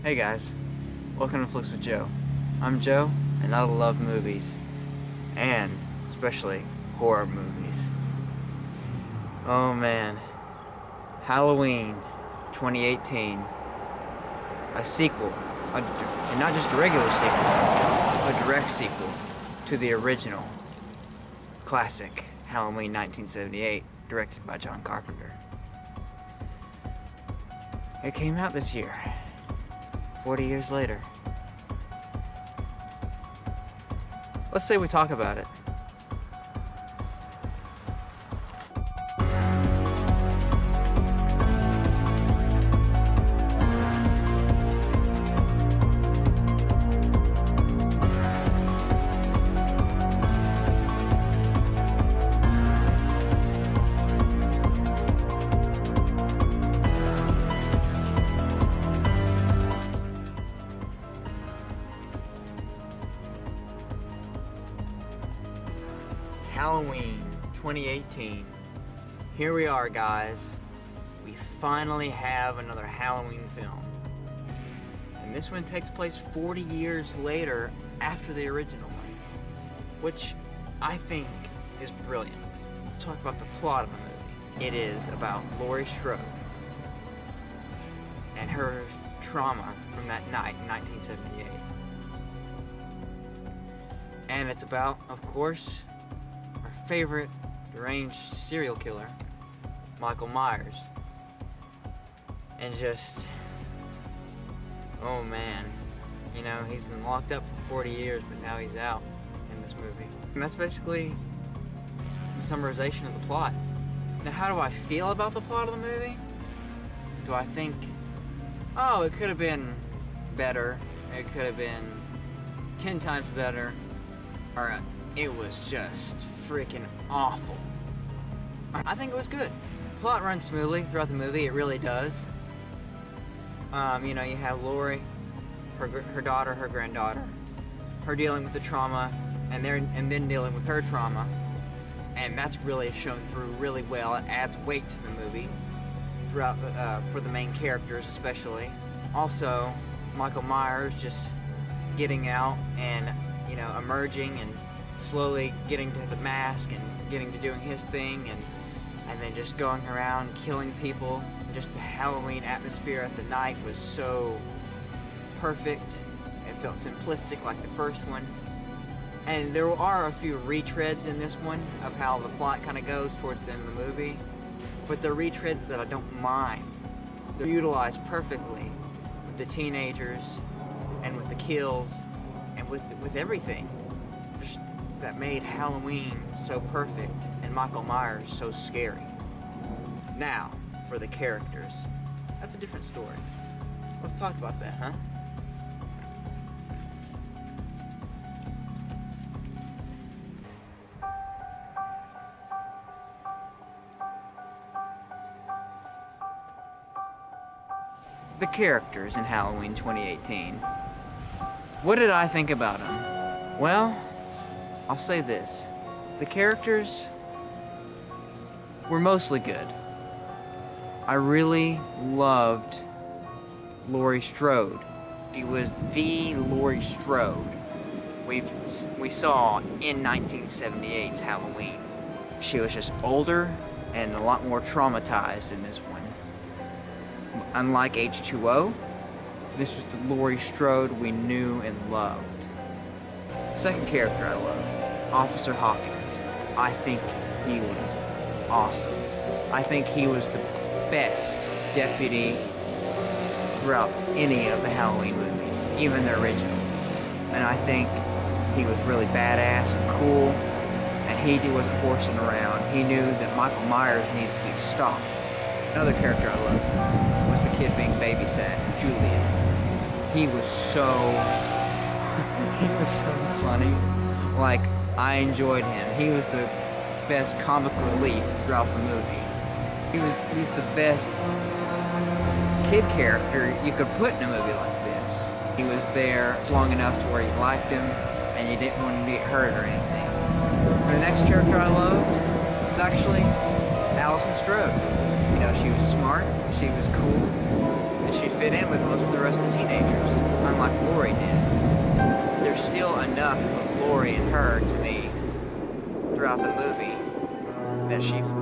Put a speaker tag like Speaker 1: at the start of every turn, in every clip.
Speaker 1: Hey guys, welcome to Flicks with Joe. I'm Joe, and I love movies, and especially horror movies. Oh man, Halloween 2018, a sequel, and not just a regular sequel, a direct sequel to the original classic Halloween 1978, directed by John Carpenter. It came out this year. 40 years later. Let's say we talk about it. Halloween 2018. Here we are, guys. We finally have another Halloween film. And this one takes place 40 years later after the original one, which I think is brilliant. Let's talk about the plot of the movie. It is about Laurie Strode and her trauma from that night in 1978. And it's about, of course, our favorite deranged serial killer, Michael Myers. And just, oh man, you know, he's been locked up for 40 years, but now he's out in this movie. And that's basically the summarization of the plot. Now, how do I feel about the plot of the movie? Do I think, oh, it could have been better, it could have been 10 times better, or it was just freaking awful? I think it was good. The plot runs smoothly throughout the movie, it really does. You know, you have Laurie, her daughter, her granddaughter, her dealing with the trauma, and then dealing with her trauma, and that's really shown through really well. It adds weight to the movie throughout for the main characters especially. Also, Michael Myers just getting out and, you know, emerging and slowly getting to the mask and getting to doing his thing, and then just going around killing people. And just the Halloween atmosphere at the night was so perfect. It felt simplistic like the first one. And there are a few retreads in this one of how the plot kind of goes towards the end of the movie, but they're retreads that I don't mind. They're utilized perfectly with the teenagers and with the kills and with everything. Just that made Halloween so perfect and Michael Myers so scary. Now, for the characters. That's a different story. Let's talk about that, huh? The characters in Halloween 2018. What did I think about them? Well, I'll say this. The characters were mostly good. I really loved Laurie Strode. She was the Laurie Strode we saw in 1978's Halloween. She was just older and a lot more traumatized in this one. Unlike H2O, this was the Laurie Strode we knew and loved. Second character I love, Officer Hawkins. I think he was awesome. I think he was the best deputy throughout any of the Halloween movies, even the original. And I think he was really badass and cool, and he wasn't horsing around. He knew that Michael Myers needs to be stopped. Another character I loved was the kid being babysat, Julian. He was so funny. Like, I enjoyed him. He was the best comic relief throughout the movie. He's the best kid character you could put in a movie like this. He was there long enough to where you liked him and you didn't want him to get hurt or anything. The next character I loved was actually Allison Strode. You know, she was smart, she was cool, and she fit in with most of the rest of the teenagers, unlike Lori did. There's still enough of Lori and her to me throughout the movie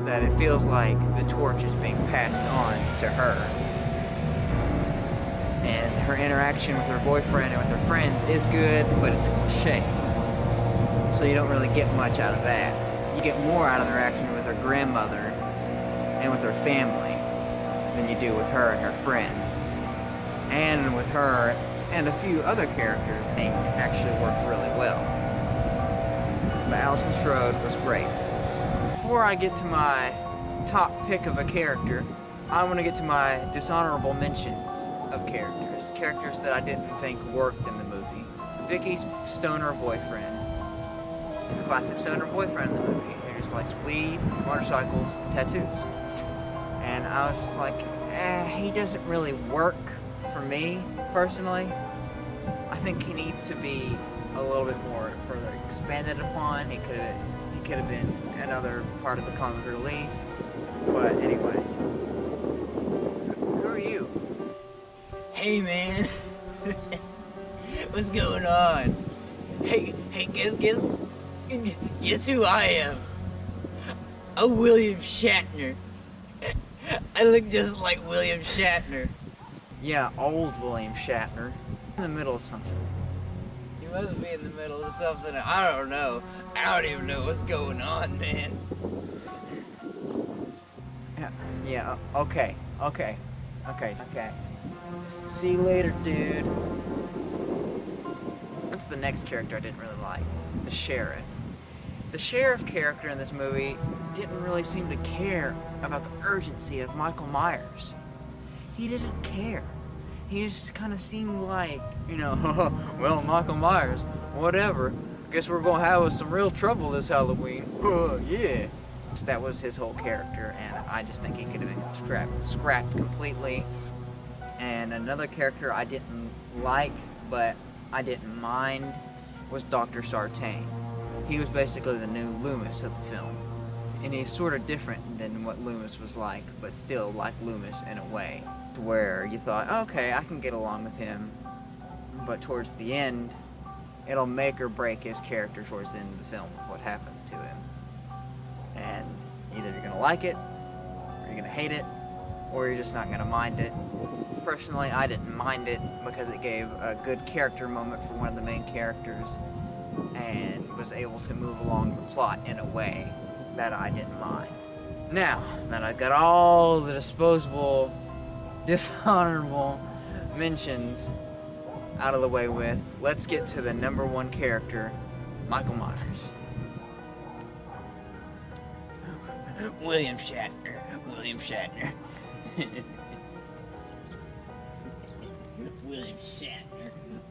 Speaker 1: that it feels like the torch is being passed on to her. And her interaction with her boyfriend and with her friends is good, but it's cliche. So you don't really get much out of that. You get more out of the interaction with her grandmother and with her family than you do with her and her friends. And with her and a few other characters, I think actually worked really well. But Alison Strode was great. Before I get to my top pick of a character, I want to get to my dishonorable mentions of characters that I didn't think worked in the movie. Vicky's stoner boyfriend. It's the classic stoner boyfriend in the movie who just likes weed, motorcycles, and tattoos. And I was just like, he doesn't really work for me, personally. I think he needs to be a little bit more further expanded upon. He could have been another part of the comic relief. But anyways, who are you? Hey man, what's going on? Hey, guess who I am? I'm William Shatner. I look just like William Shatner. Yeah, old William Shatner. In the middle of something. He must be in the middle of something. I don't know. I don't even know what's going on, man. Yeah, okay. See you later, dude. What's the next character I didn't really like? The sheriff. The sheriff character in this movie didn't really seem to care about the urgency of Michael Myers. He didn't care. He just kind of seemed like, well, Michael Myers, whatever. Guess we're gonna have some real trouble this Halloween. Yeah. That was his whole character, and I just think he could have been scrapped completely. And another character I didn't like, but I didn't mind, was Dr. Sartain. He was basically the new Loomis of the film. And he's sort of different than what Loomis was like, but still like Loomis in a way. To where you thought, okay, I can get along with him, but towards the end, it'll make or break his character towards the end of the film with what happens to him. And either you're gonna like it, or you're gonna hate it, or you're just not gonna mind it. Personally, I didn't mind it because it gave a good character moment for one of the main characters and was able to move along the plot in a way that I didn't mind. Now that I've got all the dishonorable mentions out of the way with, let's get to the number one character, Michael Myers. William Shatner. William Shatner.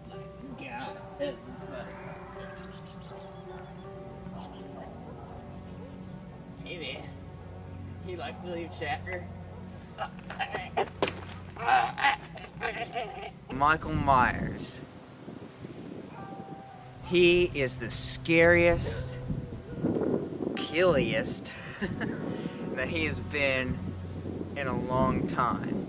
Speaker 1: My God. Hey man, you like William Shatner? Michael Myers. He is the scariest, killiest that he has been in a long time.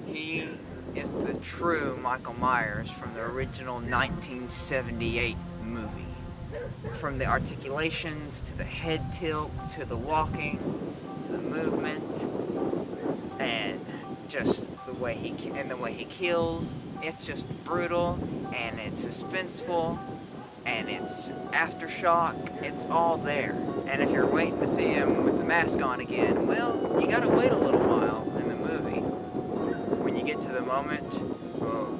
Speaker 1: He is the true Michael Myers from the original 1978 movie. From the articulations, to the head tilt, to the walking, to the movement, and just the way he kills. It's just brutal, and it's suspenseful, and it's aftershock. It's all there. And if you're waiting to see him with the mask on again, well, you gotta wait a little while in the movie. When you get to the moment, oh,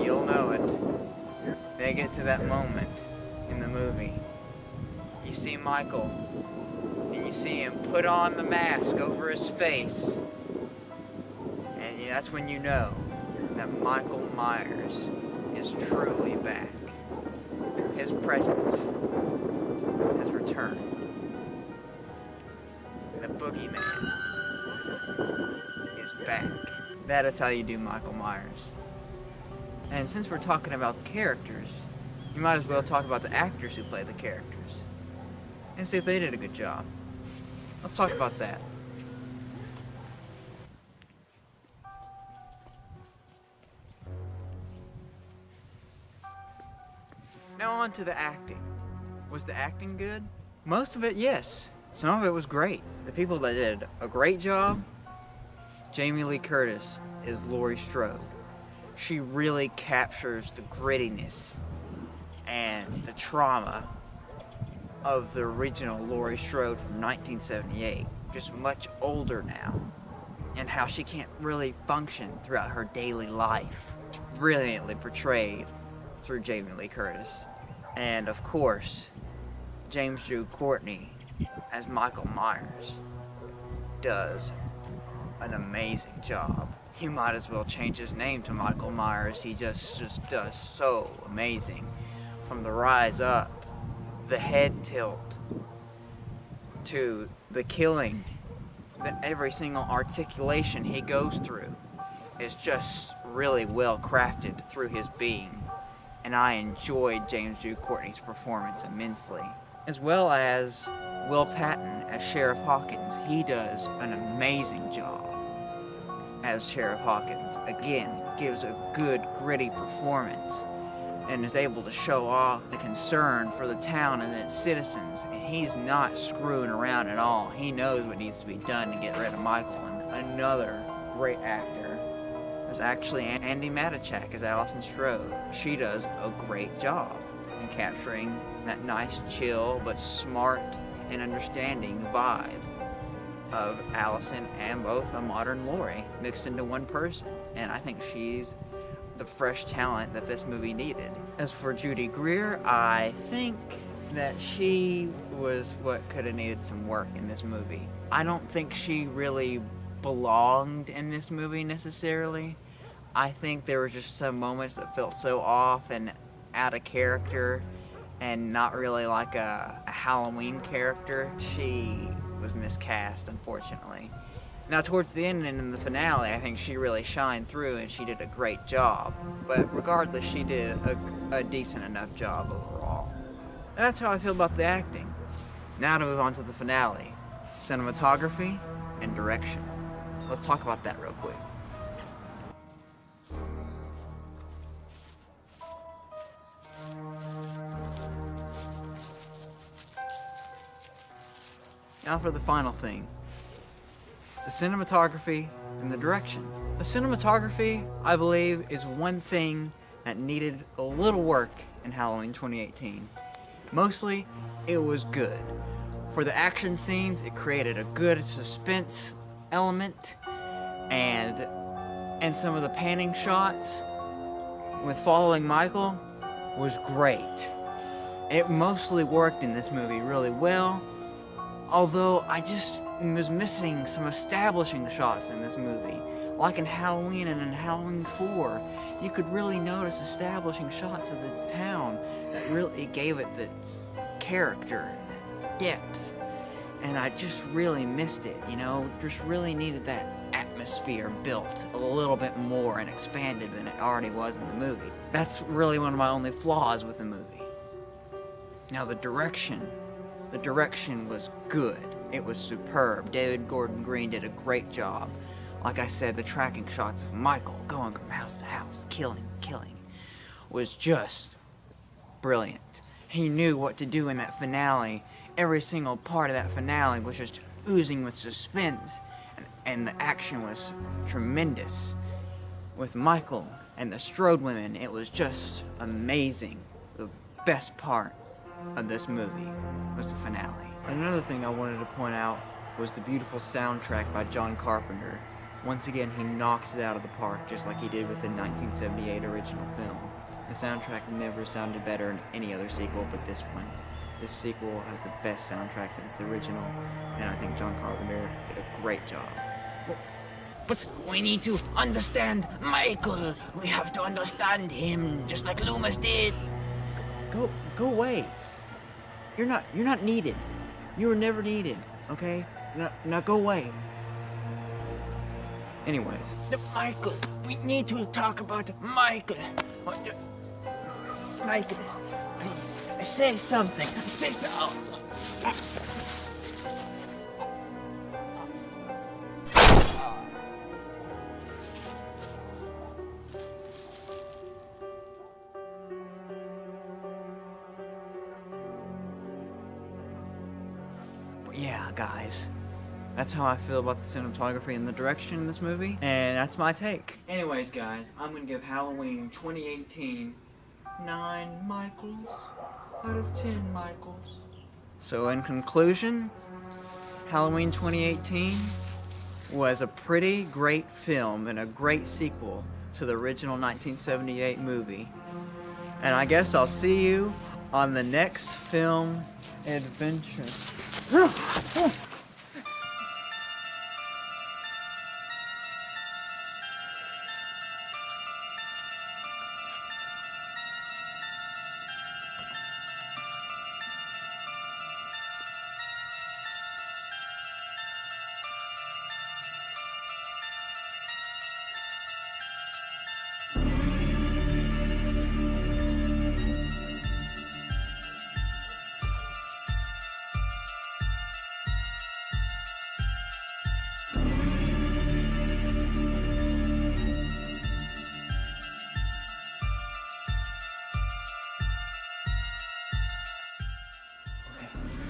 Speaker 1: you'll know it. They get to that moment in the movie. You see Michael, and you see him put on the mask over his face. And that's when you know that Michael Myers is truly back. His presence has returned. The boogeyman is back. That is how you do Michael Myers. And since we're talking about the characters, you might as well talk about the actors who play the characters and see if they did a good job. Let's talk about that. Now on to the acting. Was the acting good? Most of it, yes. Some of it was great. The people that did a great job, Jamie Lee Curtis is Laurie Strode. She really captures the grittiness and the trauma of the original Laurie Strode from 1978, just much older now, and how she can't really function throughout her daily life. It's brilliantly portrayed through Jamie Lee Curtis. And of course, James Drew Courtney as Michael Myers does an amazing job. He might as well change his name to Michael Myers. He just does so amazing. From the rise up, the head tilt, to the killing, every single articulation he goes through is just really well crafted through his being. And I enjoyed James Drew Courtney's performance immensely. As well as Will Patton as Sheriff Hawkins. He does an amazing job as Sheriff Hawkins. Again, gives a good, gritty performance and is able to show off the concern for the town and its citizens. And he's not screwing around at all. He knows what needs to be done to get rid of Michael. And another great actor is actually Andy Matichak as Allison Strode. She does a great job in capturing that nice, chill, but smart and understanding vibe of Allison and both a modern Laurie mixed into one person. And I think she's the fresh talent that this movie needed. As for Judy Greer, I think that she was what could have needed some work in this movie. I don't think she really belonged in this movie necessarily. I think there were just some moments that felt so off and out of character and not really like a Halloween character. She was miscast, unfortunately. Now, towards the end and in the finale, I think she really shined through and she did a great job. But regardless, she did a decent enough job overall. And that's how I feel about the acting. Now to move on to the finale. Cinematography and direction. Let's talk about that real quick. Now for the final thing. The cinematography and the direction. The cinematography, I believe, is one thing that needed a little work in Halloween 2018. Mostly, it was good. For the action scenes, it created a good suspense element, and some of the panning shots with following Michael was great. It mostly worked in this movie really well, although I just was missing some establishing shots in this movie. Like in Halloween and in Halloween 4, you could really notice establishing shots of its town that really gave it its character and that depth. And I just really missed it, you know? Just really needed that atmosphere built a little bit more and expanded than it already was in the movie. That's really one of my only flaws with the movie. Now the direction was good. It was superb. David Gordon Green did a great job. Like I said, the tracking shots of Michael going from house to house, killing, was just brilliant. He knew what to do in that finale. Every single part of that finale was just oozing with suspense, and the action was tremendous. With Michael and the Strode women, it was just amazing. The best part of this movie was the finale. Another thing I wanted to point out was the beautiful soundtrack by John Carpenter. Once again, he knocks it out of the park, just like he did with the 1978 original film. The soundtrack never sounded better in any other sequel but this one. This sequel has the best soundtrack since the original, and I think John Carpenter did a great job.
Speaker 2: But we need to understand Michael. We have to understand him, just like Loomis did.
Speaker 1: Go away. You're not needed. You were never needed, okay? Now go away. Anyways.
Speaker 2: Michael, we need to talk about Michael. Michael, please, say something. Say something.
Speaker 1: yeah, guys, that's how I feel about the cinematography and the direction in this movie, and that's my take. Anyways, guys, I'm gonna give Halloween 2018 9 Michaels out of 10 Michaels. So in conclusion, Halloween 2018 was a pretty great film and a great sequel to the original 1978 movie. And I guess I'll see you on the next film adventure.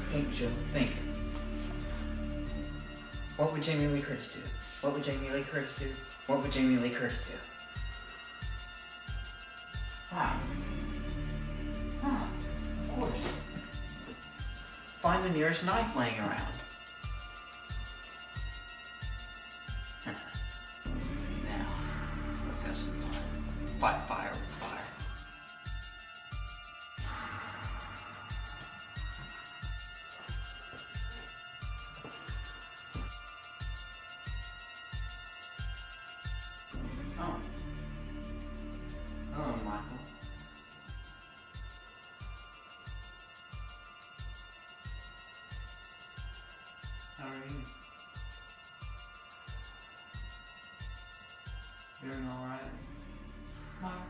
Speaker 1: Think, Joe, think. What would Jamie Lee Curtis do? What would Jamie Lee Curtis do? What would Jamie Lee Curtis do? Of course. Find the nearest knife laying around. Now, let's have some fun. Fight fire with fire. Oh. Hello, Michael. How are you? Doing alright? Michael?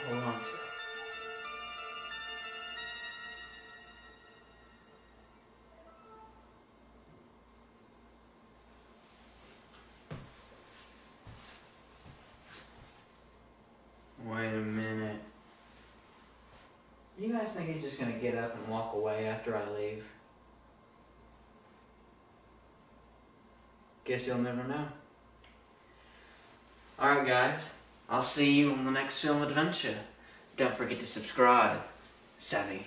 Speaker 1: Hold on. Wait a minute. You guys think he's just gonna get up and walk away after I leave? Guess you'll never know. Alright guys, I'll see you on the next film adventure. Don't forget to subscribe. Savvy.